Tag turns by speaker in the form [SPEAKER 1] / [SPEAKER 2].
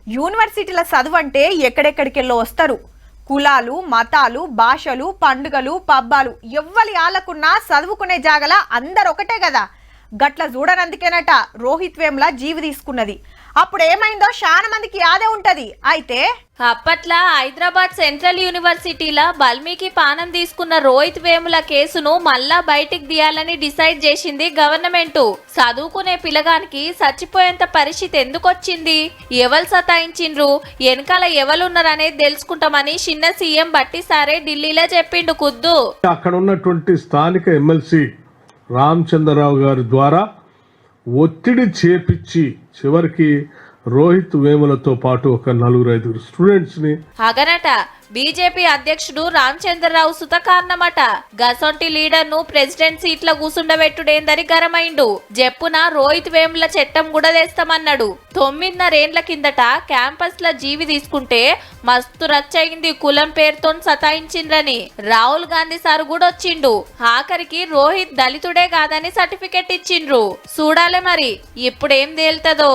[SPEAKER 1] యూనివర్సిటీల చదువు అంటే ఎక్కడెక్కడికెళ్ళో వస్తారు. కులాలు, మతాలు, భాషలు, పండుగలు, పబ్బాలు ఎవ్వలి ఆలకున్నా చదువుకునే జాగల అందరు ఒకటే కదా. గట్ల చూడనందుకేనట రోహిత్ వేముల జీవి తీసుకున్నది. అప్పుడు ఏమైందో చాలా మందికి యాదే ఉంటది. అయితే
[SPEAKER 2] అప్పట్లా హైదరాబాద్ సెంట్రల్ యూనివర్సిటీలో బల్మీకి పానం తీసుకున్న రోహిత్ వేముల కేసును మళ్ళా బయటికి తీయాలని డిసైడ్ చేసింది గవర్నమెంట్. చదువుకునే పిల్లగానికి చచ్చిపోయేంత పరిస్థితి ఎందుకు వచ్చింది, ఎవరు సతాయించిండ్రు, వెనకాల ఎవరున్నారనేది తెలుసుకుంటామని చిన్న సీఎం బట్టి సారే ఢిల్లీలో చెప్పిండు. కుద్దు
[SPEAKER 3] అక్కడ ఉన్నటువంటి స్థానిక ఎమ్మెల్సీ రామచంద్రరావు గారి ద్వారా ఒత్తిడి చేపించి చివరికి రోహిత్ వేములతో పాటు ఒక 4-5 స్టూడెంట్స్ ని
[SPEAKER 2] అగనట బీజేపీ అధ్యక్షుడు రామచంద్రరావు సుత కారణమట. గసొంటి లీడర్ ను ప్రెసిడెంట్ సీట్ లో కూసుండబెట్టుడేందని గరమైండు. జప్పున రోహిత్ వేముల చట్టం కూడా తెస్తామన్నాడు. 9.5 ఏళ్ల కిందట క్యాంపస్ ల జీవి తీసుకుంటే మస్తు రచ్చయింది. కులం పేరుతో సతాయించిండ్రని రాహుల్ గాంధీ సార్ కూడా వచ్చిండు. ఆఖరికి రోహిత్ దళితుడే కాదని సర్టిఫికెట్ ఇచ్చిండ్రు. చూడాలే మరి ఇప్పుడేం తేల్తదో.